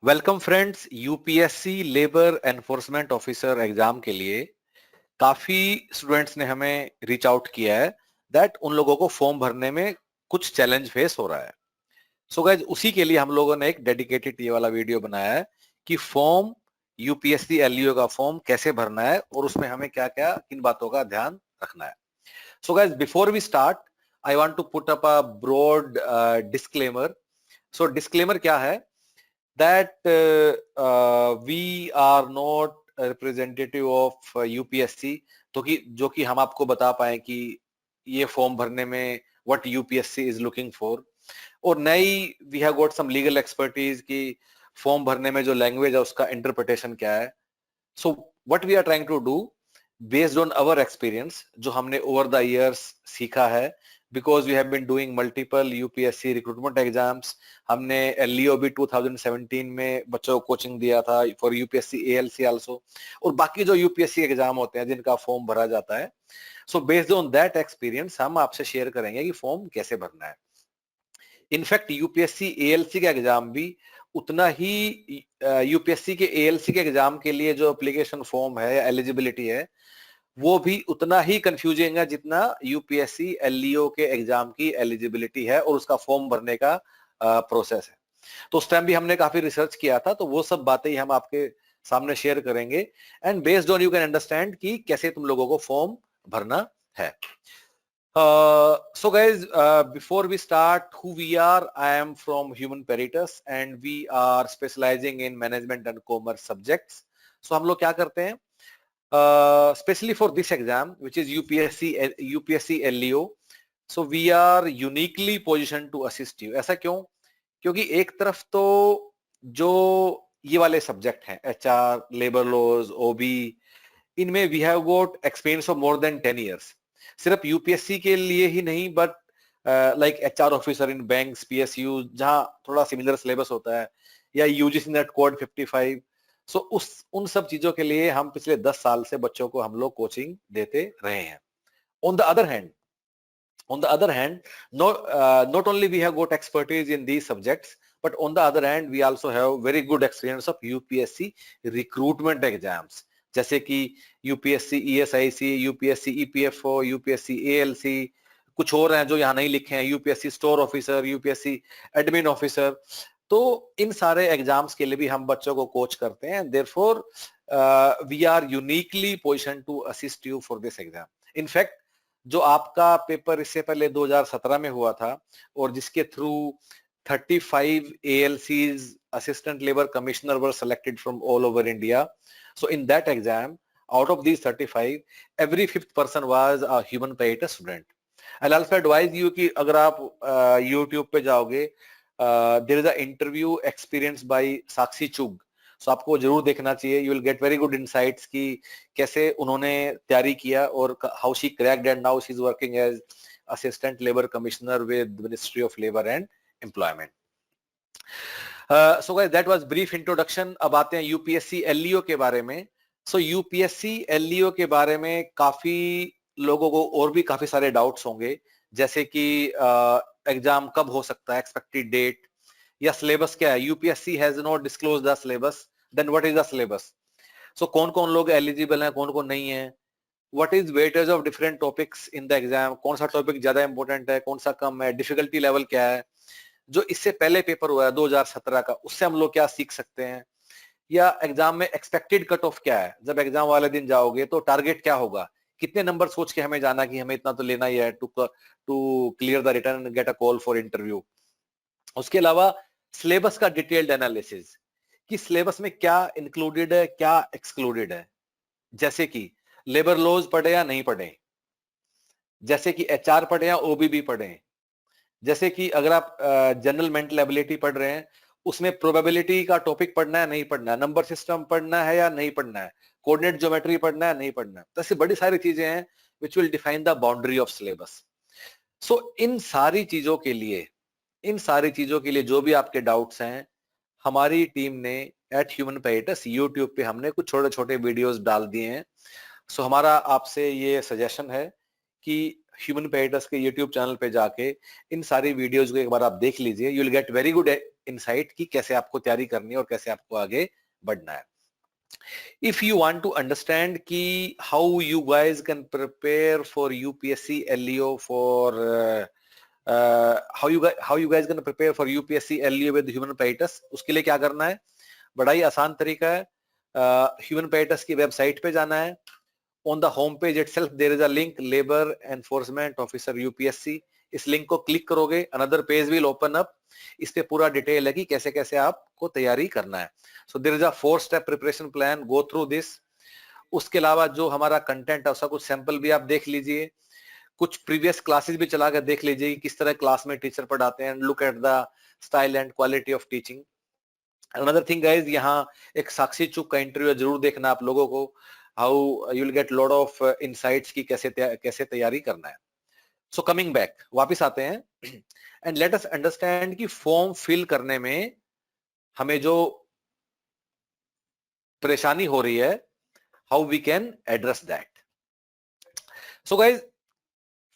Welcome friends, UPSC labour enforcement officer exam के लिए काफी स्टूडेंट्स ने हमें रीच आउट किया है दैट उन लोगों को फॉर्म भरने में कुछ चैलेंज फेस हो रहा है। सो गाइज, उसी के लिए हम लोगों ने एक डेडिकेटेड ये वाला वीडियो बनाया है कि फॉर्म यूपीएससी एलईओ का फॉर्म कैसे भरना है और उसमें हमें क्या क्या किन बातों का ध्यान रखना है। So guys, before we start I want to put up a broad disclaimer. So disclaimer क्या है that we are not a representative of UPSC, तो कि जो कि हम आपको बता पाए कि ये फॉर्म भरने में what UPSC is looking for, और नई we have got some legal expertise कि फॉर्म भरने में जो लैंग्वेज है उसका इंटरप्रिटेशन क्या है। So what we are trying to do based on our experience, जो हमने over the years सीखा है, because we have been doing multiple UPSC recruitment exams, हमने LEO भी 2017 में बच्चों को कोचिंग दिया था for UPSC ALC also, और बाकी जो UPSC एग्जाम होते हैं जिनका फॉर्म भरा जाता है। So based on that experience हम आपसे शेयर करेंगे कि फॉर्म कैसे भरना है। इनफैक्ट यूपीएससी एएलसी का एग्जाम भी उतना ही यूपीएससी के एएलसी के एग्जाम के लिए जो एप्लीकेशन फॉर्म है या एलिजिबिलिटी है वो भी उतना ही कंफ्यूजिंग है जितना यूपीएससी एलईओ के एग्जाम की एलिजिबिलिटी है और उसका फॉर्म भरने का प्रोसेस है। तो उस टाइम भी हमने काफी रिसर्च किया था, तो वो सब बातें ही हम आपके सामने शेयर करेंगे and based on you can understand कि कैसे तुम लोगों को फॉर्म भरना है। So guys, before we start who we are, I am from Human Peritus and we are specializing in management and commerce subjects. So हम लोग क्या करते हैं, especially for this exam which is UPSC LEO, so we are uniquely positioned to assist you. ऐसा क्यों? क्योंकि एक तरफ तो जो ये वाले सब्जेक्ट हैं HR, लेबर लॉज, ओबी, इनमें we have got experience of more than 10 years. सिर्फ यूपीएससी के लिए ही नहीं but like HR officer in banks, PSU जहां थोड़ा सिमिलर सिलेबस होता है, या यूजीसी नेट कोड 55। सो उस उन सब चीजों के लिए हम पिछले 10 साल से बच्चों को हम लोग कोचिंग देते रहे हैं। On the other hand not only we have got expertise in these subjects, but on the other hand we also have very good experience of UPSC recruitment exams, जैसे कि UPSC ESIC, UPSC EPFO, UPSC ALC, कुछ और हैं जो यहाँ नहीं लिखे हैं, UPSC store officer, UPSC admin officer. तो इन सारे एग्जाम्स के लिए भी हम बच्चों को कोच करते हैं। Therefore we are uniquely position to assist you for this exam. In fact जो आपका पेपर इससे पहले 2017 में हुआ था और जिसके through 35 ALCs, assistant labor commissioner, were selected from all over India. So in that exam, out of these 35, every fifth person was a human paratus student. I'll also advise you कि अगर आप YouTube पे जाओगे, there is an interview experience by Sakshi Chugh, so आपको जरूर देखना चाहिए। You will get very good insights कि कैसे उन्होंने तैयारी किया और how she cracked and now she's working as assistant labor commissioner with Ministry of Labor and Employment. So guys, that was brief introduction. अब आते हैं यूपीएससी एलईओ के बारे में। सो यूपीएससी एलईओ के बारे में काफी लोगों को और भी काफी सारे डाउट्स होंगे, जैसे कि एग्जाम कब हो सकता है, एक्सपेक्टेड डेट, या सिलेबस क्या है। UPSC has not disclose the syllabus, then what is the syllabus. So कौन कौन लोग एलिजिबल हैं, कौन कौन नहीं है, what is weightage of different topics in the exam, कौन सा टॉपिक ज्यादा इंपॉर्टेंट है, कौन सा कम है, डिफिकल्टी लेवल क्या है, जो इससे पहले पेपर हुआ है 2017 का उससे हम लोग क्या सीख सकते हैं, या एग्जाम में एक्सपेक्टेड कट ऑफ क्या है, जब एग्जाम वाले दिन जाओगे तो टारगेट क्या होगा, कितने नंबर सोच के हमें जाना कि हमें इतना तो लेना ही है to clear the return and get a call for interview. उसके अलावा सिलेबस का डिटेल्ड एनालिसिस कि सिलेबस में क्या इंक्लूडेड है, क्या एक्सक्लूडेड है, जैसे कि लेबर लॉज पढ़े या नहीं पढ़े, जैसे कि एचआर पढ़े या ओबीबी पढ़े, जैसे कि अगर आप जनरल मेंटल एबिलिटी पढ़ रहे हैं उसमें प्रोबेबिलिटी का टॉपिक पढ़ना है नहीं पढ़ना है, नंबर सिस्टम पढ़ना है या नहीं पढ़ना है, कोऑर्डिनेट ज्योमेट्री पढ़ना है नहीं पढ़ना है, तो ऐसी बड़ी सारी चीजें हैं which will define the boundary of syllabus. So इन सारी चीजों के लिए जो भी आपके डाउट्स हैं, हमारी टीम ने एट ह्यूमन पेरिटस यूट्यूब पे हमने कुछ छोटे छोटे वीडियोस डाल दिए हैं। सो हमारा आपसे ये सजेशन है कि ह्यूमन पेडिटस के यूट्यूब चैनल पे जाके इन सारी वीडियोज को एक बार आप देख लीजिए, you will get very good insight कि कैसे आपको तैयारी करनी है और कैसे आपको आगे बढ़ना है. If you want to understand ki how you guys can prepare for UPSC LEO for how you guys gonna prepare for UPSC LEO with human पेडिटस, उसके लिए क्या करना है? बड़ा ही आसान तरीका है. ह्यूमन पेडिटस की वेबसाइट पे जाना है. On the home page itself there is a link, Labor Enforcement Officer UPSC. इस लिंक को क्लिक करोगे, another page will open up. इस पे पूरा डिटेल है कि कैसे कैसे आपको तैयारी करना है. So there is a 4 step preparation plan, go through this. उसके अलावा जो हमारा कंटेंट है उसका कुछ सैंपल भी आप देख लीजिए, कुछ प्रीवियस क्लासेस भी चला कर देख लीजिए किस तरह क्लास में टीचर पढ़ाते हैं. Look at the style and quality of teaching. Another thing guys, यहाँ एक साक्षी चुक का इंटरव्यू जरूर देखना आप लोगों को. How you will get lot of insights की कैसे तैयारी करना है. सो कमिंग बैक, वापस आते हैं एंड लेट अस अंडरस्टैंड कि फॉर्म फिल करने में हमें जो परेशानी हो रही है, how we can address that. So guys,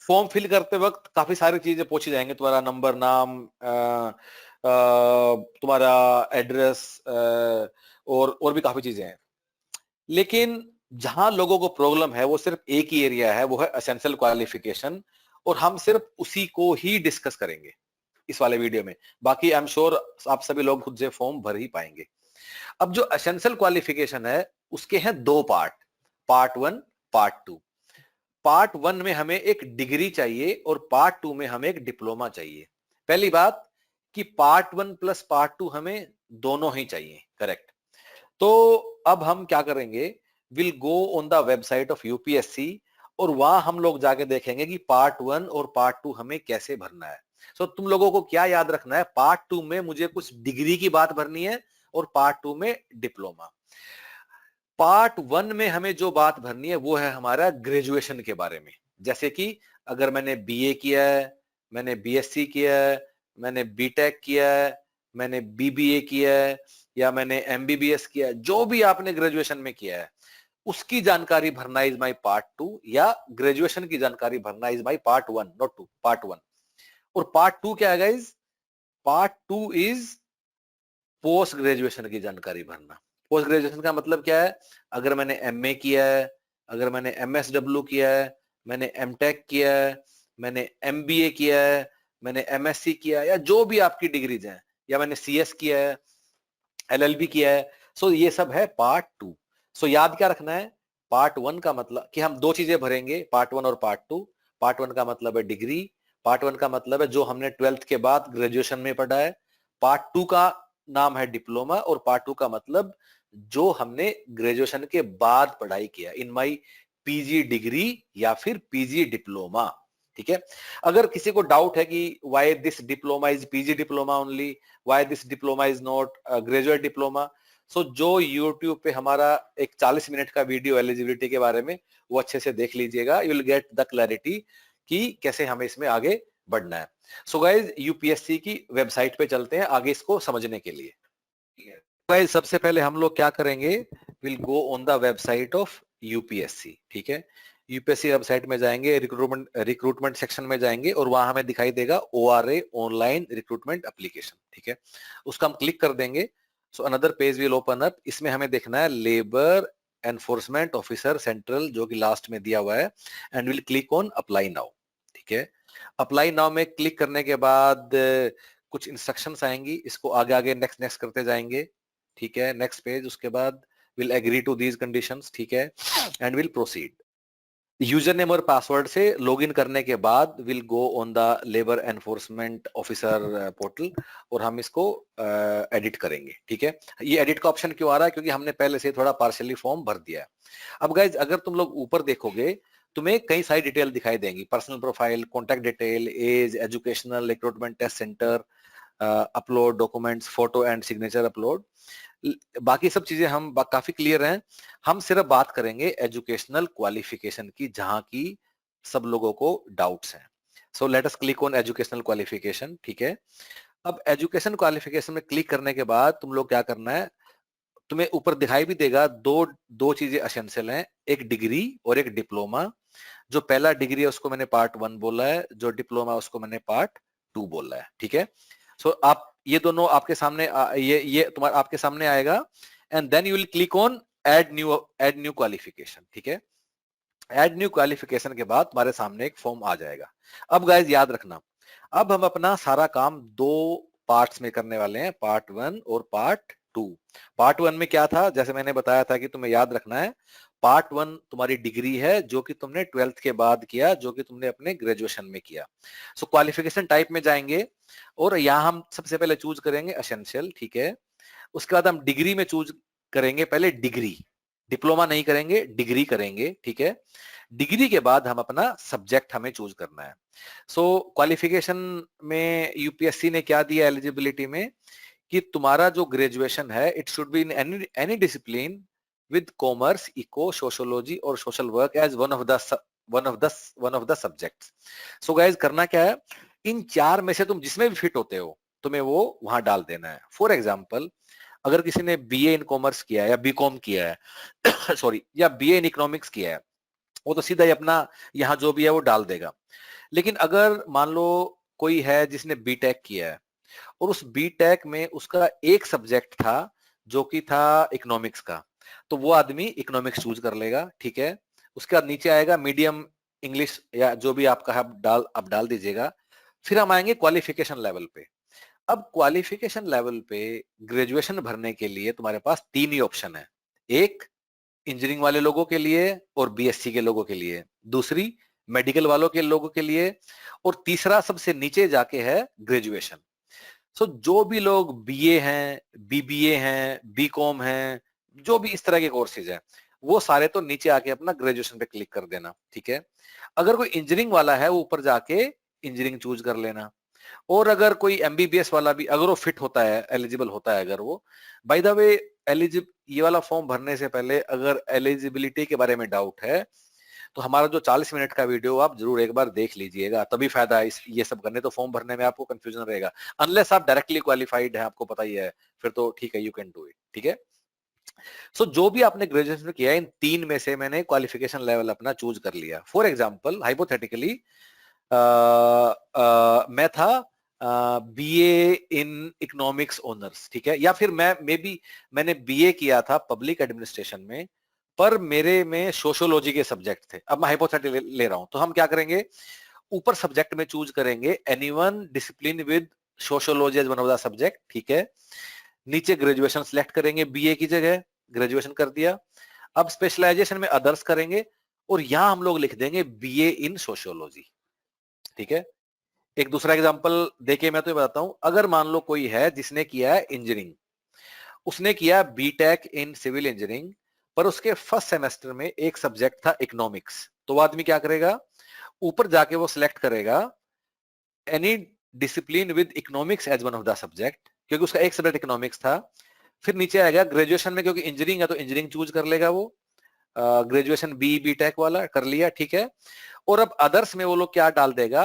form fill करते वक्त काफी सारी चीजें पूछी जाएंगे. तुम्हारा नंबर, नाम, तुम्हारा एड्रेस और भी काफी चीजें हैं. लेकिन जहां लोगों को प्रॉब्लम है वो सिर्फ एक ही एरिया है, वो है एसेंशियल क्वालिफिकेशन. और हम सिर्फ उसी को ही डिस्कस करेंगे इस वाले वीडियो में. बाकी आई एम श्योर आप सभी लोग खुद से फॉर्म भर ही पाएंगे. अब जो एसेंशियल क्वालिफिकेशन है उसके हैं 2 पार्ट, पार्ट 1, पार्ट 2. पार्ट 1 में हमें एक डिग्री चाहिए और पार्ट 2 में हमें एक डिप्लोमा चाहिए. पहली बात कि पार्ट 1 प्लस पार्ट 2 हमें दोनों ही चाहिए, करेक्ट. तो अब हम क्या करेंगे, will go on the website of UPSC और वहां हम लोग जाके देखेंगे कि पार्ट 1 और पार्ट 2 हमें कैसे भरना है. सो तुम लोगों को क्या याद रखना है, पार्ट 2 में मुझे कुछ डिग्री की बात भरनी है और पार्ट 2 में डिप्लोमा. पार्ट 1 में हमें जो बात भरनी है वो है हमारा ग्रेजुएशन के बारे में. जैसे कि अगर मैंने बीए किया है, मैंने बीएससी किया है, मैंने बीटेक किया है, मैंने बीबीए किया है या मैंने एमबीबीएस किया है, जो भी आपने ग्रेजुएशन में किया है उसकी जानकारी भरना इज माई पार्ट 2, या ग्रेजुएशन की जानकारी भरना is my part 1, not 2, part 1. और पार्ट 2 क्या है guys, part 2 is post graduation की जानकारी भरना. पोस्ट ग्रेजुएशन का मतलब क्या है, अगर मैंने एमए किया है, अगर मैंने एमएसडब्ल्यू किया है, मैंने एमटेक किया है, मैंने एमबीए किया है, मैंने एमएससी किया है, या जो भी आपकी डिग्रीज हैं, या मैंने सीएस किया है, एलएलबी किया है. सो ये सब है पार्ट 2. सो याद क्या रखना है, पार्ट 1 का मतलब कि हम 2 चीजें भरेंगे, पार्ट 1 और पार्ट 2. पार्ट 1 का मतलब है डिग्री, पार्ट 1 का मतलब है जो हमने 12th के बाद ग्रेजुएशन में पढ़ा है. पार्ट 2 का नाम है डिप्लोमा और पार्ट 2 का मतलब जो हमने ग्रेजुएशन के बाद पढ़ाई किया, इन माई पीजी डिग्री या फिर पीजी डिप्लोमा. ठीक है. अगर किसी को डाउट है कि why this diploma is PG diploma only, why this diploma is not graduate diploma, so जो YouTube पे हमारा एक 40 मिनट का वीडियो एलिजिबिलिटी के बारे में, वो अच्छे से देख लीजिएगा. You will get the clarity कि कैसे हमें इसमें आगे बढ़ना है. सो गाइज, यूपीएससी की वेबसाइट पे चलते हैं आगे इसको समझने के लिए. गाइज, सबसे पहले हम लोग क्या करेंगे, will go on the website of UPSC. ठीक है. यूपीएससी वेबसाइट में जाएंगे, रिक्रूटमेंट सेक्शन में जाएंगे और वहां हमें दिखाई देगा ORA ऑनलाइन रिक्रूटमेंट एप्लीकेशन. ठीक है. उसका हम क्लिक कर देंगे. So another page will open up. इसमें हमें देखना है लेबर एनफोर्समेंट ऑफिसर सेंट्रल, जो कि लास्ट में दिया हुआ है, and will click on apply now. ठीक है. अप्लाई नाउ में क्लिक करने के बाद कुछ इंस्ट्रक्शंस आएंगी, इसको आगे आगे नेक्स्ट नेक्स्ट करते जाएंगे. ठीक है. नेक्स्ट पेज, उसके बाद will agree to these conditions. ठीक है. And will proceed. User name और पासवर्ड से लॉगिन करने के बाद will go on the labour enforcement officer portal और हम इसको एडिट करेंगे. ठीक है. ये एडिट का ऑप्शन क्यों आ रहा है, क्योंकि हमने पहले से थोड़ा पार्शियली फॉर्म भर दिया है. अब गाइज, अगर तुम लोग ऊपर देखोगे तुम्हें कई सारी डिटेल दिखाई देंगी, personal profile, contact detail, age, educational, recruitment test centre, upload documents, photo and signature upload. बाकी सब चीजें हम काफी क्लियर हैं. हम सिर्फ बात करेंगे एजुकेशनल क्वालिफिकेशन की, जहां की सब लोगों को डाउट्स हैं. So let us click on educational qualification. ठीक है. अब एजुकेशन क्वालिफिकेशन में क्लिक करने के बाद तुम लोग क्या करना है, तुम्हें ऊपर दिखाई भी देगा दो चीजें एसेंशियल हैं. एक डिग्री और एक डिप्लोमा। जो पहला डिग्री है उसको मैंने पार्ट 1 बोला है, जो डिप्लोमा उसको मैंने पार्ट 2 बोला है, ठीक है। सो आप ये दोनों आपके सामने ये तुम्हारा आपके सामने आएगा, and then you will click on add new qualification, ठीक है। ऐड न्यू क्वालिफिकेशन के बाद तुम्हारे सामने एक फॉर्म आ जाएगा। अब गाइस याद रखना, अब हम अपना सारा काम दो पार्ट्स में करने वाले हैं, पार्ट 1 और पार्ट 2। पार्ट 1 में क्या था, जैसे मैंने बताया था कि तुम्हें याद रखना है, पार्ट 1 तुम्हारी डिग्री है जो कि तुमने 12th के बाद किया, जो कि तुमने अपने ग्रेजुएशन में किया। सो क्वालिफिकेशन टाइप में जाएंगे और यहां हम सबसे पहले चूज करेंगे एसेंशियल, ठीक है। उसके बाद हम डिग्री में चूज करेंगे पहले डिग्री, डिप्लोमा नहीं करेंगे, डिग्री करेंगे, ठीक है। डिग्री के बाद हम अपना सब्जेक्ट हमें चूज करना है। सो क्वालिफिकेशन में यूपीएससी ने क्या दिया एलिजिबिलिटी में, कि तुम्हारा जो ग्रेजुएशन है it should be in any discipline with commerce, eco, sociology और social work as one of the subjects. So guys करना क्या है, इन चार में से तुम जिसमें भी फिट होते हो तुम्हें वो वहां डाल देना है। फॉर एग्जाम्पल, अगर किसी ने बीए इन कॉमर्स किया है या बीकॉम किया है सॉरी, या बीए इन इकोनॉमिक्स किया है, वो तो सीधा ही अपना यहाँ जो भी है वो डाल देगा। लेकिन अगर मान लो कोई है जिसने बीटेक किया है और उस बीटेक में उसका एक सब्जेक्ट था जो कि था इकोनॉमिक्स का, तो वो आदमी इकोनॉमिक्स चूज कर लेगा, ठीक है। उसके बाद नीचे आएगा मीडियम इंग्लिश या जो भी आपका है आप डाल दीजिएगा। फिर हम आएंगे क्वालिफिकेशन लेवल पे। अब क्वालिफिकेशन लेवल पे ग्रेजुएशन भरने के लिए तुम्हारे पास तीन ही ऑप्शन है, एक इंजीनियरिंग वाले लोगों के लिए और बीएससी के लोगों के लिए, दूसरी मेडिकल वालों के लोगों के लिए, और तीसरा सबसे नीचे जाके है ग्रेजुएशन। सो जो भी लोग बीए हैं, बीबीए हैं, बीकॉम हैं, जो भी इस तरह के कोर्सेज हैं, वो सारे तो नीचे आके अपना ग्रेजुएशन पे क्लिक कर देना, ठीक है। अगर कोई इंजीनियरिंग वाला है वो ऊपर जाके इंजीनियरिंग चूज कर लेना। और अगर कोई एमबीबीएस वाला भी अगर वो फिट होता है, एलिजिबल होता है, अगर वो, बाय द वे, ये वाला फॉर्म भरने से पहले अगर एलिजिबिलिटी के बारे में डाउट है तो हमारा जो 40 मिनट का वीडियो आप जरूर एक बार देख लीजिएगा, तभी फायदा है ये सब करने। तो फॉर्म भरने में आपको कंफ्यूजन रहेगा, अनलेस आप डायरेक्टली क्वालिफाइड है, आपको पता ही है, फिर तो ठीक है, यू कैन डू इट, ठीक है। सो जो भी आपने ग्रेजुएशन में किया है, इन तीन में से मैंने क्वालिफिकेशन लेवल अपना चूज कर लिया। फॉर एग्जाम्पल, हाइपोथेटिकली मैं था बीए इन इकोनॉमिक्स ऑनर्स, ठीक है, या फिर मैंने बीए किया था पब्लिक एडमिनिस्ट्रेशन में, पर मेरे में सोशियोलॉजी के सब्जेक्ट थे। अब मैं हाइपोथेटिकल ले रहा हूं, तो हम क्या करेंगे, ऊपर सब्जेक्ट में चूज करेंगे any one discipline with sociology as one of the subject, ठीक है। नीचे ग्रेजुएशन सिलेक्ट करेंगे, बीए की जगह ग्रेजुएशन कर दिया। अब स्पेशलाइजेशन में अदर्स करेंगे और यहां हम लोग लिख देंगे बीए इन सोशियोलॉजी, ठीक है। एक दूसरा एग्जांपल देके मैं तो ये बताता हूं, अगर मान लो कोई है जिसने किया है इंजीनियरिंग, उसने किया बीटेक इन सिविल इंजीनियरिंग, पर उसके फर्स्ट सेमेस्टर में एक सब्जेक्ट था इकोनॉमिक्स, तो वो आदमी क्या करेगा, ऊपर जाके वो सिलेक्ट करेगा any discipline with economics as one of the subject, क्योंकि उसका एक सब्जेक्ट इकोनॉमिक्स था। फिर नीचे आएगा ग्रेजुएशन में, क्योंकि इंजीनियरिंग है तो इंजीनियरिंग चूज कर लेगा वो, ग्रेजुएशन बी टेक वाला कर लिया, ठीक है। और अब अदर्स में वो लोग क्या डाल देगा,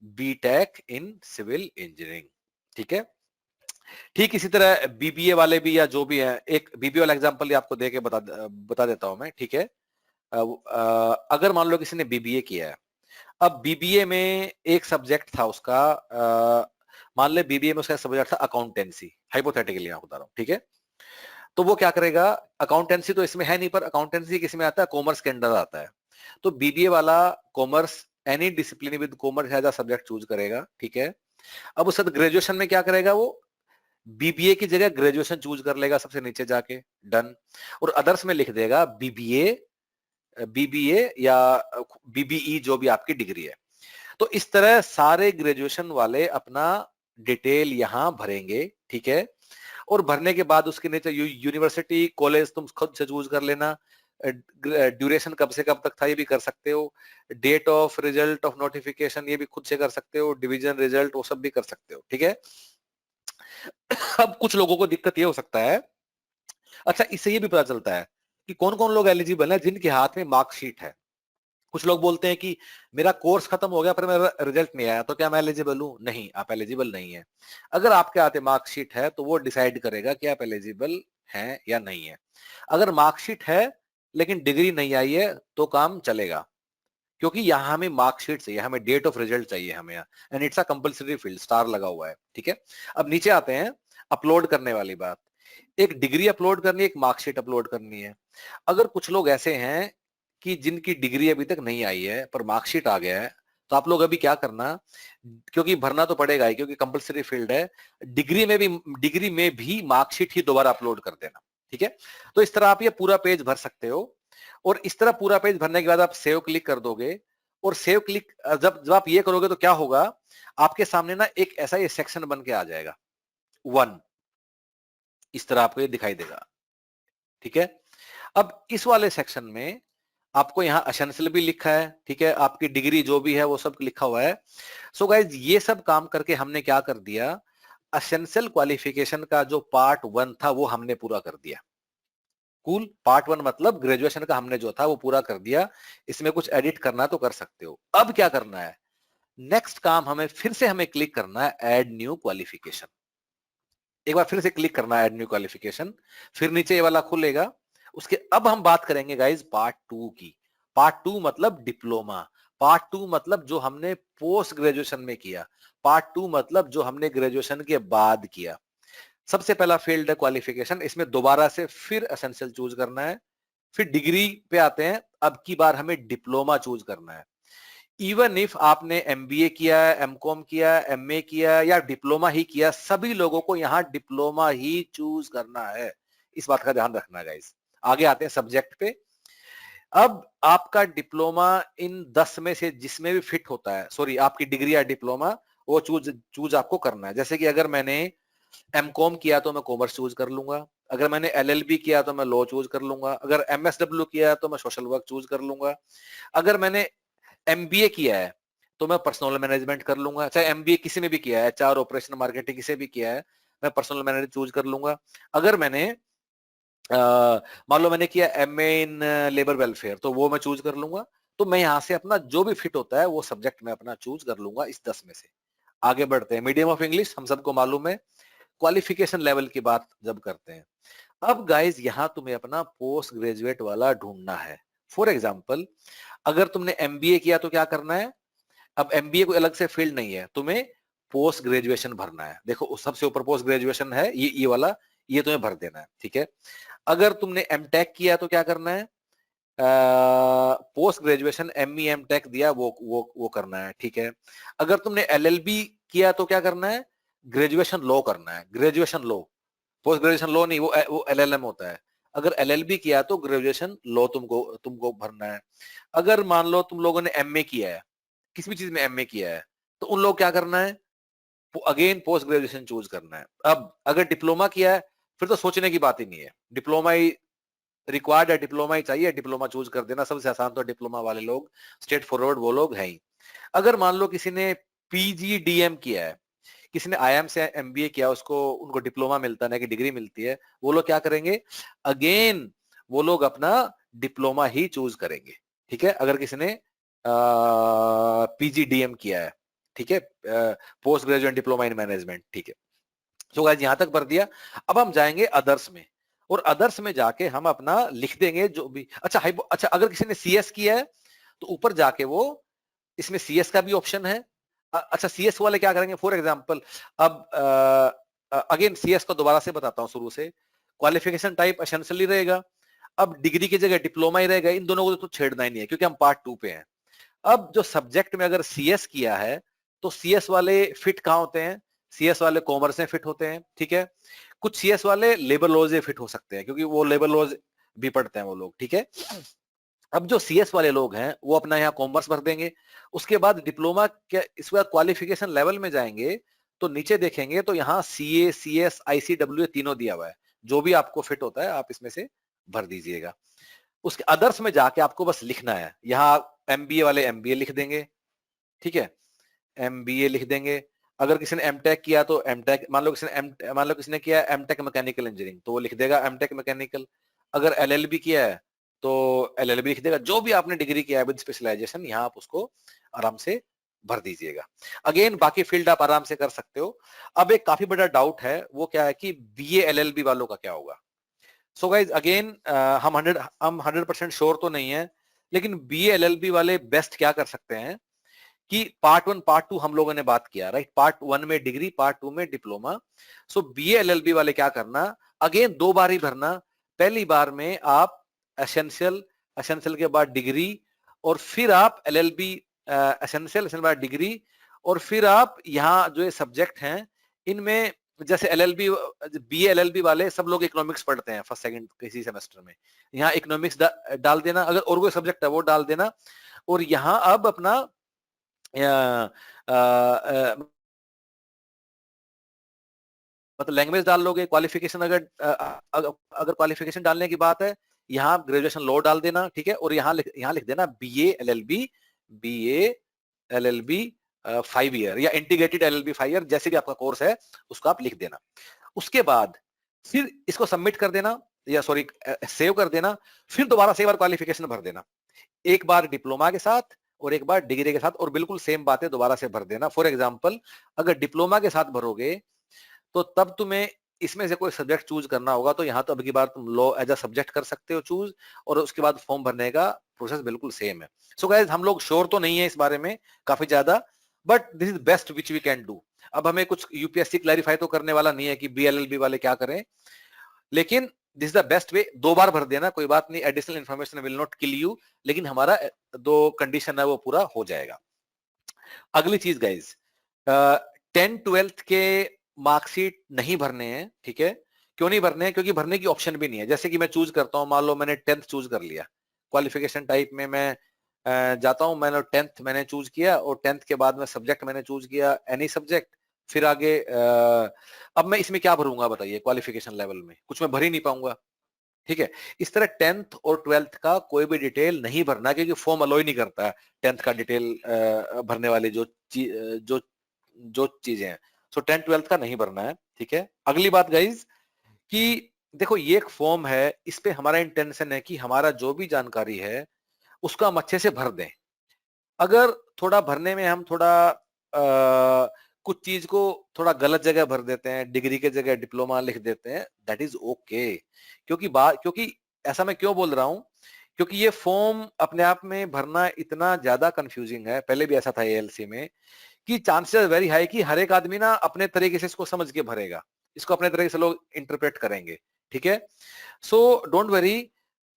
बीटेक इन सिविल इंजीनियरिंग, ठीक है। ठीक इसी तरह बीबीए वाले भी या जो भी है, एक बीबीए वाला एग्जांपल आपको देके बता देता हूं मैं, ठीक है। अगर मान लो किसी ने बीबीए किया है, अब बीबीए में एक सब्जेक्ट था उसका, मान ले बीबीए में उसका सब्जेक्ट था अकाउंटेंसी, हाइपोथेटिकली मैं बता रहा हूं, ठीक है। तो वो क्या करेगा, अकाउंटेंसी तो इसमें है नहीं, पर अकाउंटेंसी किस में आता है, कॉमर्स के अंडर आता है। तो बीबीए वाला commerce, any discipline with commerce as a subject choose करेगा, ठीक है। अब उसके बाद ग्रेजुएशन में क्या करेगा, वो बीबीए की जगह ग्रेजुएशन चूज कर लेगा सबसे नीचे जाके, डन। और अदर्स में लिख देगा बीबीए, बीबीए या बीबीई जो भी आपकी डिग्री है। तो इस तरह सारे ग्रेजुएशन वाले अपना डिटेल यहां भरेंगे, ठीक है। और भरने के बाद उसके नीचे यूनिवर्सिटी कॉलेज तुम खुद से चूज कर लेना, ड्यूरेशन कब से कब तक था ये भी कर सकते हो, date of result of notification ये भी खुद से कर सकते हो, डिवीजन रिजल्ट वो सब भी कर सकते हो, ठीक है। अब कुछ लोगों को दिक्कत ये हो सकता है, अच्छा इससे ये भी पता चलता है कि कौन कौन लोग एलिजिबल है जिनके हाथ में मार्कशीट है। कुछ लोग बोलते हैं कि मेरा कोर्स खत्म हो गया पर मेरा रिजल्ट नहीं आया, तो क्या मैं एलिजिबल हूं, नहीं, आप एलिजिबल नहीं है। अगर आपके हाथ में मार्कशीट है तो वो डिसाइड करेगा कि आप एलिजिबल हैं या नहीं है। अगर मार्कशीट है लेकिन डिग्री नहीं आई है तो काम चलेगा, क्योंकि यहाँ हमें मार्कशीट चाहिए, हमें डेट ऑफ रिजल्ट चाहिए हमें यहाँ, and it's a compulsory field, star लगा हुआ है, ठीक है। अब नीचे आते हैं अपलोड करने वाली बात। एक डिग्री अपलोड करनी है, एक मार्कशीट अपलोड करनी है। अगर कुछ लोग ऐसे हैं कि जिनकी डिग्री अभी तक नहीं आई है पर मार्कशीट आ गया है, तो आप लोग अभी क्या करना, क्योंकि भरना तो पड़ेगा ही क्योंकि कंपलसरी फील्ड है, डिग्री में भी मार्कशीट ही दोबारा अपलोड कर देना, ठीक है। तो इस तरह आप ये पूरा पेज भर सकते हो, और इस तरह पूरा पेज भरने के बाद आप सेव क्लिक कर दोगे, और सेव क्लिक जब जब आप ये करोगे तो क्या होगा, आपके सामने ना एक ऐसा ये सेक्शन बन के आ जाएगा, 1, इस तरह आपको ये दिखाई देगा, ठीक है। अब इस वाले सेक्शन में आपको यहाँ एसेंशियल भी लिखा है, ठीक है, आपकी डिग्री जो भी है वो सब लिखा हुआ है। सो गाइज ये सब काम करके हमने क्या कर दिया, एसेंशियल क्वालिफिकेशन का जो पार्ट 1 था वो हमने पूरा कर दिया। कूल, पार्ट 1 मतलब ग्रेजुएशन का हमने जो था वो पूरा कर दिया। इसमें कुछ एडिट करना तो कर सकते हो। अब क्या करना है, नेक्स्ट काम हमें फिर से हमें क्लिक करना है ऐड न्यू क्वालिफिकेशन। एक बार फिर से क्लिक करना है ऐड न्यू क्वालिफिकेशन, फिर नीचे ये वाला खुलेगा। उसके अब हम बात करेंगे गाइज पार्ट 2 की। पार्ट 2 मतलब डिप्लोमा, पार्ट 2 मतलब जो हमने पोस्ट ग्रेजुएशन में किया, पार्ट 2 मतलब जो हमने ग्रेजुएशन के बाद किया। सबसे पहला फील्ड है क्वालिफिकेशन, इसमें दोबारा से फिर एसेंशियल चूज करना है। फिर डिग्री पे आते हैं, अब की बार हमें डिप्लोमा चूज करना है। इवन इफ आपने एमबीए किया है, एमकॉम किया है, एमए किया है या डिप्लोमा ही किया, सभी लोगों को यहाँ डिप्लोमा ही चूज करना है। इस बात का ध्यान रखना गाइस। आगे आते हैं सब्जेक्ट पे। अब आपका डिप्लोमा इन 10 में से जिसमें भी फिट होता है, सॉरी आपकी डिग्री या डिप्लोमा, वो चूज आपको करना है। जैसे कि अगर मैंने एमकॉम किया तो मैं कॉमर्स चूज कर लूंगा, अगर मैंने एलएलबी किया तो मैं लॉ चूज कर लूंगा, अगर एमएसडब्ल्यू किया तो मैं सोशल वर्क चूज कर लूंगा, अगर मैंने एमबीए किया है तो मैं पर्सनल मैनेजमेंट कर लूंगा, चाहे एमबीए किसी में भी किया है, एचआर, ऑपरेशन, मार्केटिंग किसी भी किया है, मैं पर्सनल मैनेजमेंट चूज कर लूंगा। अगर मैंने मान लो मैंने किया एमए इन लेबर वेलफेयर तो वो मैं चूज कर लूंगा। तो मैं यहाँ से अपना जो भी फिट होता है वो सब्जेक्ट में अपना चूज कर लूंगा इस 10 में से। आगे बढ़ते हैं, मीडियम ऑफ इंग्लिश हम सबको मालूम है। क्वालिफिकेशन लेवल की बात जब करते हैं, अब गाइज यहां तुम्हें अपना पोस्ट ग्रेजुएट वाला ढूंढना है। फॉर एग्जाम्पल, अगर तुमने एमबीए किया तो क्या करना है, अब एमबीए कोई अलग से फील्ड नहीं है, तुम्हें पोस्ट ग्रेजुएशन भरना है। देखो सबसे ऊपर पोस्ट ग्रेजुएशन है, ये वाला, ये तुम्हें भर देना है, ठीक है। अगर तुमने एमटेक किया तो क्या करना है, पोस्ट ग्रेजुएशन एमई एमटेक दिया वो करना है, ठीक है। अगर तुमने एलएलबी किया तो क्या करना है, ग्रेजुएशन लॉ करना है, graduation law, post graduation law नहीं, वो एलएलएम होता है। अगर एलएलबी किया तो ग्रेजुएशन लॉ तुमको तुमको भरना है। अगर मान लो तुम लोगों ने एमए किया है, किसी भी चीज में एमए किया है, तो उन लोग क्या करना है, अगेन पोस्ट ग्रेजुएशन चूज करना है। अब अगर डिप्लोमा किया है फिर तो सोचने की बात ही नहीं है, डिप्लोमा ही रिक्वायर्ड है, डिप्लोमा ही चाहिए, डिप्लोमा चूज कर देना। सबसे आसान तो डिप्लोमा वाले लोग, स्ट्रेट फॉरवर्ड वो लोग हैं ही। अगर मान लो किसी ने पीजीडीएम किया है, किसी ने आईएम से एमबीए किया, उसको उनको डिप्लोमा मिलता है कि डिग्री मिलती है, वो लोग क्या करेंगे, अगेन वो लोग अपना डिप्लोमा ही चूज करेंगे, ठीक है। अगर किसी ने पीजीडीएम किया है, ठीक है, post graduate diploma in management, ठीक है। तो गाइस यहां तक भर दिया। अब हम जाएंगे अदर्स में, और अदर्स में जाके हम अपना लिख देंगे जो भी। अच्छा अगर किसी ने सीएस किया है तो ऊपर जाके वो, इसमें सीएस का भी ऑप्शन है। अच्छा सीएस वाले क्या करेंगे, फॉर एग्जांपल, अब अगेन सीएस को दोबारा से बताता हूं शुरू से। क्वालिफिकेशन टाइप एसेंशियली रहेगा, अब डिग्री की जगह डिप्लोमा ही रहेगा, इन दोनों को तो छेड़ना ही नहीं है क्योंकि हम पार्ट 2 पे हैं। अब जो सब्जेक्ट में अगर सीएस किया है तो सीएस वाले फिट कहाँ होते हैं, सीएस वाले कॉमर्स में फिट होते हैं, ठीक है। कुछ सीएस वाले लेबर लॉज में फिट हो सकते हैं क्योंकि वो लेबर लॉज भी पढ़ते हैं वो लोग, ठीक है। अब जो सीएस वाले लोग हैं वो अपना यहाँ कॉमर्स भर देंगे। उसके बाद डिप्लोमा के इसके बाद क्वालिफिकेशन लेवल में जाएंगे तो नीचे देखेंगे तो यहाँ सीए, सीएस, आईसीडब्ल्यू तीनों दिया हुआ है। जो भी आपको फिट होता है आप इसमें से भर दीजिएगा। उसके अदर्स में जाके आपको बस लिखना है, यहाँ एमबीए वाले एमबीए लिख देंगे, ठीक है, एमबीए लिख देंगे। अगर किसी ने एमटेक किया तो एमटेक, मान लो किसी ने किया एमटेक मैकेनिकल इंजीनियरिंग तो वो लिख देगा एमटेक मैकेनिकल। अगर एलएलबी किया है तो एलएलबी लिख देगा। जो भी आपने डिग्री किया है विद स्पेशलाइजेशन, यहाँ आप उसको आराम से भर दीजिएगा। अगेन बाकी फील्ड आप आराम से कर सकते हो। अब एक काफी बड़ा डाउट है, वो क्या है कि बीए एलएलबी वालों का क्या होगा। सो गाइज अगेन हम 100% श्योर तो नहीं है, लेकिन बीए एलएलबी वाले बेस्ट क्या कर सकते हैं कि पार्ट 1 पार्ट 2 हम लोगों ने बात किया, राइट? पार्ट 1 में डिग्री, पार्ट 2 में डिप्लोमा। सो बीए एलएलबी वाले क्या करना, अगेन 2 बार ही भरना। पहली बार में आप एसेंशियल, एसेंशियल के बाद डिग्री, और फिर आप एलएलबी, एसेंशियल, एसेंशियल बाद डिग्री, और फिर आप यहाँ जो ये सब्जेक्ट हैं इनमें जैसे एलएलबी, बीए एलएलबी वाले सब लोग इकोनॉमिक्स पढ़ते हैं फर्स्ट सेकंड किसी सेमेस्टर में, यहाँ इकोनॉमिक्स डाल देना, अगर और कोई सब्जेक्ट है वो डाल देना, और यहाँ अब अपना मतलब लैंग्वेज डाल लोगे। क्वालिफिकेशन अगर अगर क्वालिफिकेशन डालने की बात है, यहाँ ग्रेजुएशन लॉ डाल देना, ठीक है, और यहाँ लिख देना BA LLB, BA LLB 5 year या इंटीग्रेटेड एलएलबी 5 ईयर, जैसे भी आपका कोर्स है उसको आप लिख देना। उसके बाद फिर इसको सबमिट कर देना, या सॉरी सेव कर देना, फिर दोबारा से एक बार क्वालिफिकेशन भर देना, एक बार डिप्लोमा के साथ और एक बार डिग्री के साथ, और बिल्कुल सेम बातें दोबारा से भर देना। फॉर एग्जांपल अगर डिप्लोमा के साथ भरोगे तो तब तुम्हें इसमें से कोई सब्जेक्ट चूज करना होगा, तो यहाँ तो अब की बार तुम लॉ एज अ सब्जेक्ट कर सकते हो चूज, और उसके बाद फॉर्म भरने का प्रोसेस बिल्कुल सेम है। सो गाइस हम लोग श्योर तो नहीं है इस बारे में काफी ज्यादा, but this is best which we can do. अब हमें कुछ यूपीएससी क्लैरिफाई तो करने वाला नहीं है कि बीएलएलबी वाले क्या करें, लेकिन this is the best way. 2 बार भर देना, कोई बात नहीं, additional information will not kill you, लेकिन हमारा 2 कंडीशन है वो पूरा हो जाएगा। अगली चीज गाइज, 10-12 के मार्कशीट नहीं भरने हैं, ठीक है? क्यों नहीं भरने हैं? क्योंकि भरने की ऑप्शन भी नहीं है। जैसे कि मैं चूज करता हूं, मान लो मैंने 10th चूज कर लिया, क्वालिफिकेशन टाइप में मैं जाता हूं, मैंने 10th मैंने चूज किया, और 10th के बाद में सब्जेक्ट मैंने चूज किया एनी सब्जेक्ट, फिर आगे अब मैं इसमें क्या भरूंगा बताइए? क्वालिफिकेशन लेवल में कुछ मैं भर ही नहीं पाऊंगा, ठीक है? इस तरह 10th और 12th का कोई भी डिटेल नहीं भरना, क्योंकि फॉर्म अलो ही नहीं करता है 10th का डिटेल भरने वाली जो जो चीजें हैं। सो 10th 12th का नहीं भरना है, ठीक है? अगली बात गाइज कि देखो ये एक फॉर्म है, इस पे हमारा इंटेंशन है कि हमारा जो भी जानकारी है उसको हम अच्छे से भर दें। अगर थोड़ा भरने में हम थोड़ा कुछ चीज को थोड़ा गलत जगह भर देते हैं, डिग्री के जगह डिप्लोमा लिख देते हैं, दैट इज ओके। क्योंकि ऐसा मैं क्यों बोल रहा हूं, क्योंकि ये फॉर्म अपने आप में भरना इतना ज्यादा कंफ्यूजिंग है, पहले भी ऐसा था एएलसी में, कि चांसेस वेरी हाई कि हर एक आदमी ना अपने तरीके से इसको समझ के भरेगा, इसको अपने तरीके से लोग इंटरप्रेट करेंगे, ठीक है? So don't worry.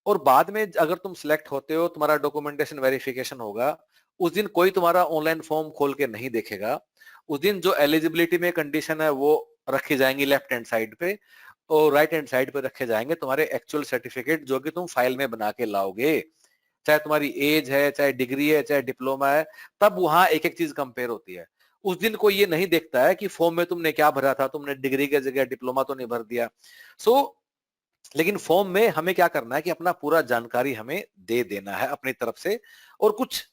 और बाद में अगर तुम सिलेक्ट होते हो, तुम्हारा डॉक्यूमेंटेशन वेरिफिकेशन होगा, उस दिन कोई तुम्हारा ऑनलाइन फॉर्म खोल के नहीं देखेगा। उस दिन जो एलिजिबिलिटी में कंडीशन है वो रखी जाएंगी लेफ्ट हैंड साइड पे, और राइट हैंड साइड पे रखे जाएंगे तुम्हारे एक्चुअल सर्टिफिकेट जो कि तुम फाइल में बना के लाओगे, चाहे तुम्हारी एज है, चाहे डिग्री है, चाहे डिप्लोमा है, तब वहां एक एक चीज कंपेयर होती है। उस दिन कोई ये नहीं देखता है कि फॉर्म में तुमने क्या भरा था, तुमने डिग्री की जगह डिप्लोमा तो नहीं भर दिया। लेकिन फॉर्म में हमें क्या करना है कि अपना पूरा जानकारी हमें दे देना है अपनी तरफ से, और कुछ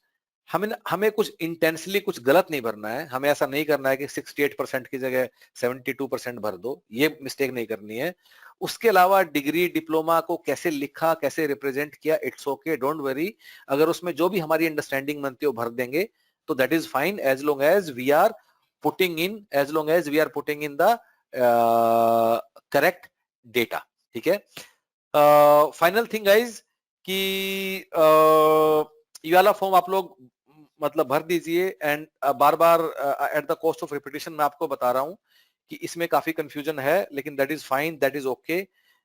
हमें कुछ इंटेंसली कुछ गलत नहीं भरना है। हमें ऐसा नहीं करना है कि 68% की जगह 72% भर दो, ये मिस्टेक नहीं करनी है। उसके अलावा डिग्री डिप्लोमा को कैसे लिखा, कैसे रिप्रेजेंट किया, इट्स ओके, डोंट वरी। अगर उसमें जो भी हमारी अंडरस्टैंडिंग बनती है वो भर देंगे तो that is fine, as long as we are putting in the correct data, ठीक है? फाइनल थिंग गाइज कि ये वाला फॉर्म आप लोग मतलब भर दीजिए, and bar bar at the cost of repetition मैं आपको बता रहा हूं कि इसमें काफी कंफ्यूजन है, लेकिन that is fine, that is okay.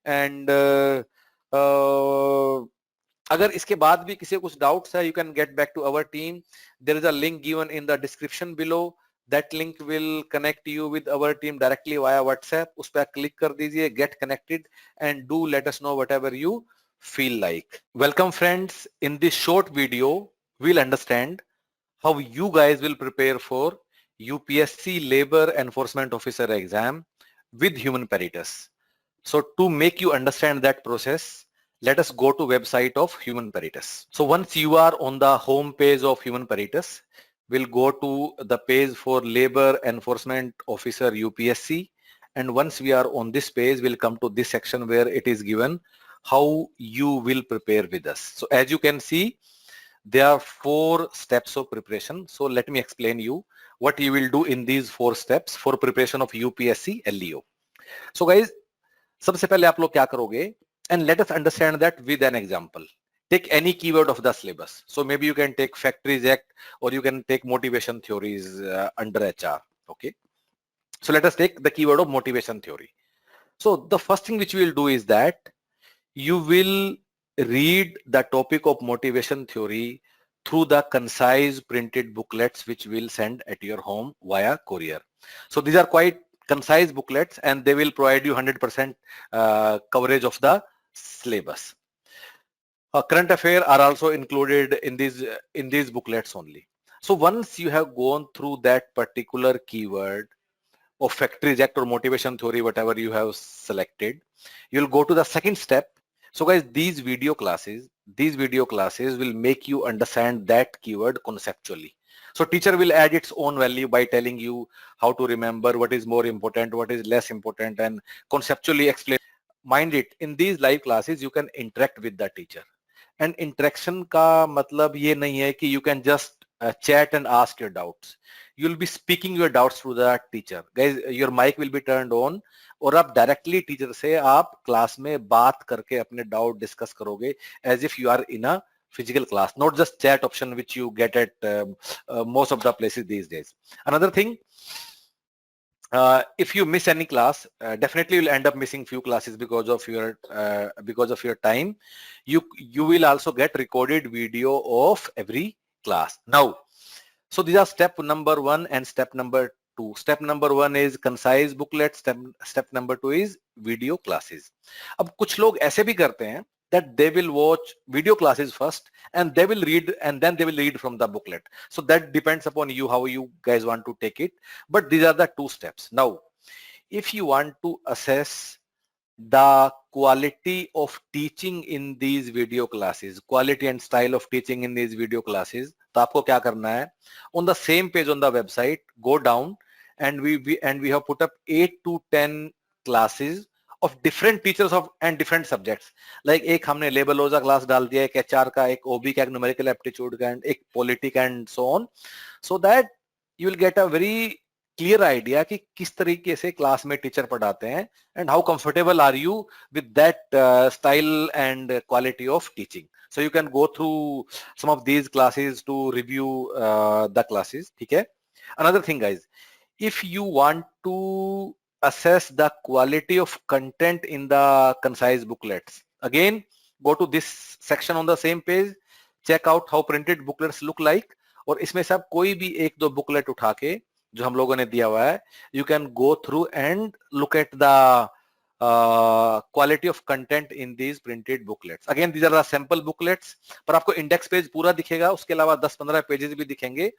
And अगर इसके बाद भी किसी को कुछ डाउट्स है, you can get back to our team. There is a link given in the description below, that link will connect you with our team directly via WhatsApp. उस पर क्लिक कर दीजिए, get connected and do let us know whatever you feel like. Welcome friends. In this short video, we'll understand how you guys will prepare for UPSC Labor Enforcement Officer exam with Human Peritus. So to make you understand that process, let us go to website of Human Peritus. So once you are on the home page of Human Peritus, we'll go to the page for Labor Enforcement Officer UPSC, and once we are on this page, we'll come to this section where it is given how you will prepare with us. So as you can see, there are 4 steps of preparation. So let me explain you what you will do in these 4 steps for preparation of UPSC LEO. So guys, सबसे पहले आप लोग क्या करोगे and let us understand that with an example. Take any keyword of the syllabus. So maybe you can take factories act, or you can take motivation theories under HR. Okay. So let us take the keyword of motivation theory. So the first thing which we will do is that you will read the topic of motivation theory through the concise printed booklets which we'll send at your home via courier. So these are quite concise booklets and they will provide you 100% coverage of the syllabus. Current affairs are also included in these booklets only. So once you have gone through that particular keyword of factories act or motivation theory, whatever you have selected, you'll go to the second step. So guys, these video classes will make you understand that keyword conceptually. So teacher will add its own value by telling you how to remember what is more important, what is less important, and conceptually explain. Mind it, in these live classes you can interact with the teacher. And interaction का मतलब ये नहीं है कि you can just chat and ask your doubts. You'll be speaking your doubts to the teacher. Guys, your mic will be turned on और आप directly teacher से आप class में बात करके अपने doubt discuss करोगे as if you are in a physical class, not just chat option which you get at most of the places these days. Another thing, if you miss any class, definitely you'll end up missing few classes because of your time. You will also get recorded video of every class. Now, so these are step number 1 and step number 2. Step number 1 is concise booklet. Step number 2 is video classes. अब कुछ लोग ऐसे भी करते हैं that they will watch video classes first and they will read and then they will read from the booklet. So that depends upon you how you guys want to take it. But these are the 2 steps. Now, if you want to assess the quality of teaching in these video classes, quality and style of teaching in these video classes, तो आपको क्या करना है? On the same page on the website, go down and we have put up 8 to 10 classes of different teachers of and different subjects. Like एक हमने लेबलोजा class डाल दिया, एक HR का, एक OB का, एक numerical aptitude का, and एक politic and so on, so that you will get a very clear idea कि किस तरीके से क्लास में टीचर पढ़ाते हैं and how comfortable are you with that style and quality of teaching. So you can go through some of these classes to review the classes. ठीक है? Another thing, guys, if you want to assess the quality of content in the concise booklets, again go to this section on the same page, check out how printed booklets look like, और इसमें से आप कोई भी एक दो booklet उठा के जो हम लोगों ने दिया हुआ है, you can go through and look at the quality of content in these printed booklets. Again, these are the sample booklets, पर आपको index page पूरा दिखेगा, उसके अलावा 10-15 pages भी दिखेंगे,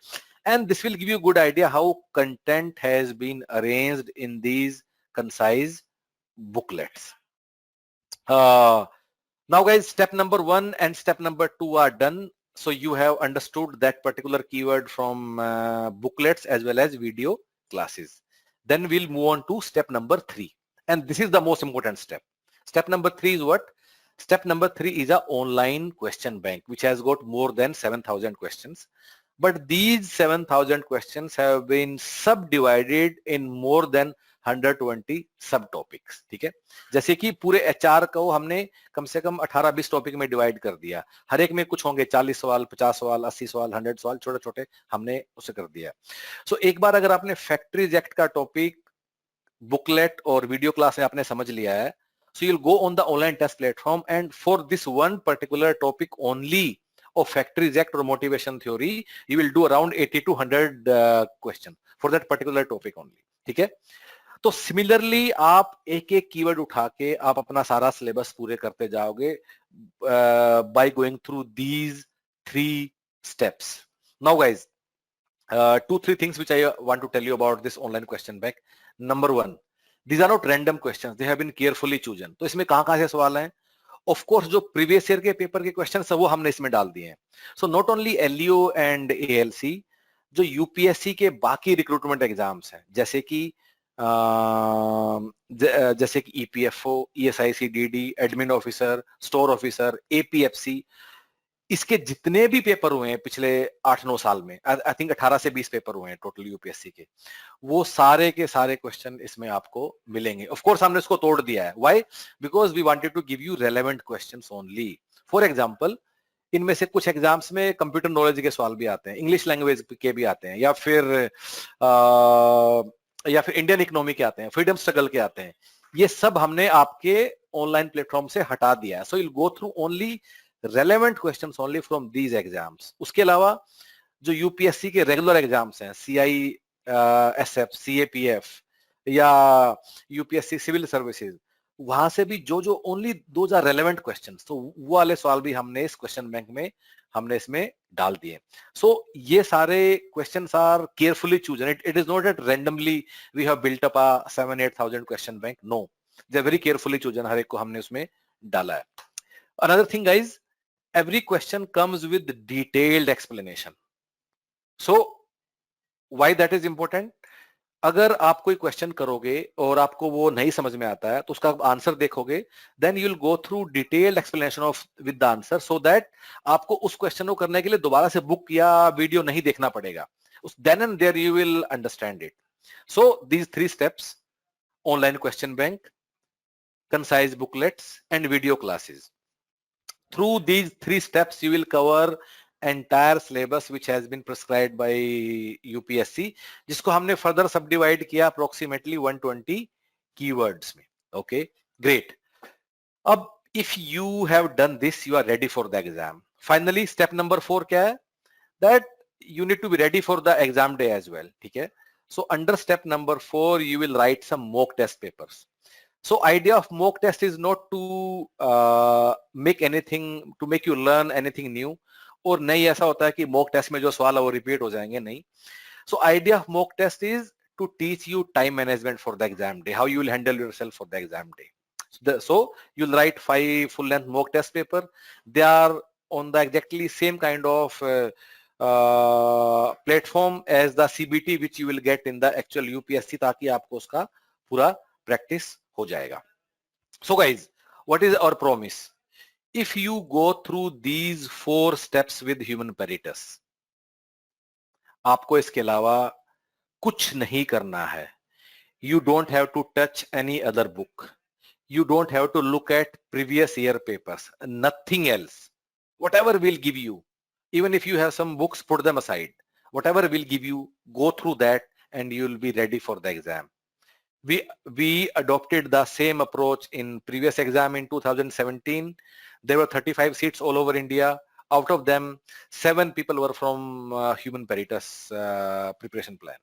and this will give you a good idea how content has been arranged in these concise booklets. Now guys, step number 1 and step number 2 are done. So you have understood that particular keyword from booklets as well as video classes. Then we'll move on to step number 3. And this is the most important step. Step number 3 is what? Step number 3 is an online question bank, which has got more than 7,000 questions. But these 7,000 questions have been subdivided in more than 120 सब topics. ठीक है, जैसे कि पूरे HR को हमने कम से कम 18-20 topic में डिवाइड कर दिया. हर एक में कुछ होंगे 40 सवाल, 50 सवाल, 80 सवाल, 100 सवाल, छोटे छोटे हमने उसे कर दिया. सो एक बार अगर आपने फैक्ट्रीज एक्ट का टॉपिक बुकलेट और वीडियो क्लास में आपने समझ लिया है, so you'll go on the online test platform and for this one particular topic only of factories act or motivation theory, you will do around 80 to 100 question for that particular topic only. ठीक है, तो similarly आप एक एक keyword उठा के आप अपना सारा सिलेबस पूरे करते जाओगे by going through these 3 steps. Now guys, 2-3 things which I want to tell you about this online question bank. Number 1, these are not random questions, they have been carefully chosen. तो इसमें कहाँ से सवाल हैं? Of course जो previous year के paper के question है वो हमने इसमें डाल दिए हैं. So not only LEO and ALC, जो UPSC के बाकी रिक्रूटमेंट एग्जाम्स हैं जैसे कि EPFO, ESIC DD, admin officer, store officer, APFC, इसके जितने भी पेपर हुए हैं पिछले 8-9 साल में, आई थिंक 18 से 20 पेपर हुए हैं टोटल यूपीएससी के, वो सारे के सारे क्वेश्चन इसमें आपको मिलेंगे। ऑफ कोर्स हमने इसको तोड़ दिया है, why? Because we wanted to give you relevant questions only. For example, इनमें से कुछ एग्जाम्स में कंप्यूटर नॉलेज के सवाल भी आते हैं, इंग्लिश लैंग्वेज के भी आते हैं, या फिर इंडियन इकोनॉमी के आते हैं, फ्रीडम स्ट्रगल के आते हैं। ये सब हमने आपके ऑनलाइन प्लेटफॉर्म से हटा दिया है। So you go through only relevant questions only from these exams. उसके अलावा जो यूपीएससी के रेगुलर एग्जाम्स हैं, सीआई एसएफ, सीएपीएफ या यूपीएससी सिविल सर्विसेज, वहां से भी जो only those are relevant questions, तो वो वाले सवाल भी हमने इस क्वेश्चन बैंक में हमने इसमें डाल दिए। सो ये सारे questions are carefully chosen, it is not that randomly we have built up a 7-8,000 question bank, no, they are very carefully chosen, हर एक को हमने उसमें डाला है। Another thing guys, every question comes with detailed explanation. So why that is important? अगर आप कोई क्वेश्चन करोगे और आपको वो नहीं समझ में आता है तो उसका आंसर देखोगे, then you will go through detailed explanation of with the answer, so that आपको उस क्वेश्चन को करने के लिए दोबारा से बुक या वीडियो नहीं देखना पड़ेगा। Then and there you will understand it. So these 3 steps, online question bank, concise booklets and video classes. Through these 3 steps, you will cover entire syllabus which has been prescribed by UPSC, जिसको हमने further subdivide किया approximately 120 keywords में। Okay, great. अब if you have done this, you are ready for the exam. Finally, step number 4 क्या है? That you need to be ready for the exam day as well. ठीक है? So under step number 4, you will write some mock test papers. So idea of mock test is not to make you learn anything new, और नहीं ऐसा होता है कि mock test में जो सवाल है वो repeat हो जाएंगे, नहीं। So idea of mock test is to teach you time management for the exam day, how you will handle yourself for the exam day. So you'll write 5 full-length mock test paper. They are on the exactly same kind of platform as the CBT which you will get in the actual UPSC, ताकि आपको उसका पूरा practice हो जाएगा। So guys, what is our promise? If you go through these 4 steps with human peritus, आपको इसके अलावा कुछ नहीं करना है। You don't have to touch any other book. You don't have to look at previous year papers. Nothing else. Whatever will give you, even if you have some books, put them aside. Whatever will give you, go through that and you will be ready for the exam. We adopted the same approach in previous exam in 2017. There were 35 seats all over India. Out of them, 7 people were from human peritus preparation plan.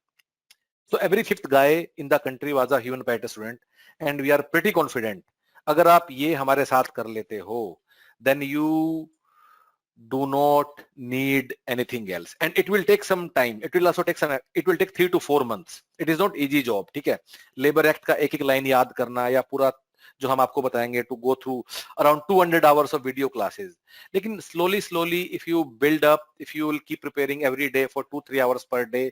So every 5th guy in the country was a human peritus student, and we are pretty confident. अगर आप ये हमारे साथ कर लेते हो, then you do not need anything else, and it will take some time. It will take 3 to 4 months. It is not easy job, ठीक है? Labor Act का एक लाइन याद करना या पूरा जो हम आपको बताएंगे, to go through around 200 hours of video classes. लेकिन slowly if you build up, if you will keep preparing every day for 2-3 hours per day,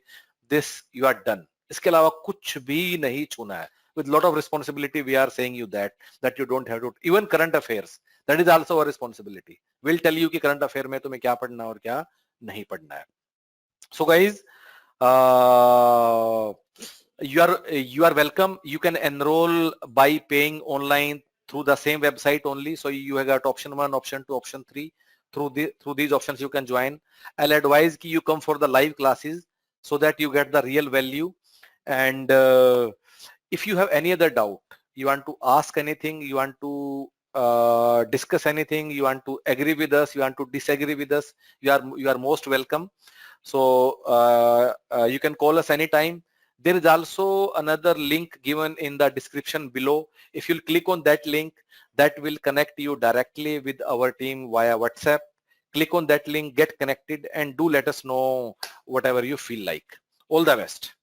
this you are done. इसके अलावा कुछ भी नहीं छूना है. With lot of responsibility, we are saying you that you don't have to, even current affairs, that is also a responsibility. We'll tell you कि current affair में तुम्हें क्या पढ़ना और क्या नहीं पढ़ना है. So guys, you are welcome. You can enroll by paying online through the same website only. So you have got option 1, option 2, option 3. Through these options you can join. I'll advise कि you come for the live classes so that you get the real value. And if you have any other doubt, you want to ask anything, you want to discuss anything, you want to agree with us, you want to disagree with us, you are most welcome. So you can call us anytime. There is also another link given in the description below. If you'll click on that link, that will connect you directly with our team via WhatsApp. Click on that link, get connected, and do let us know whatever you feel like. All the best.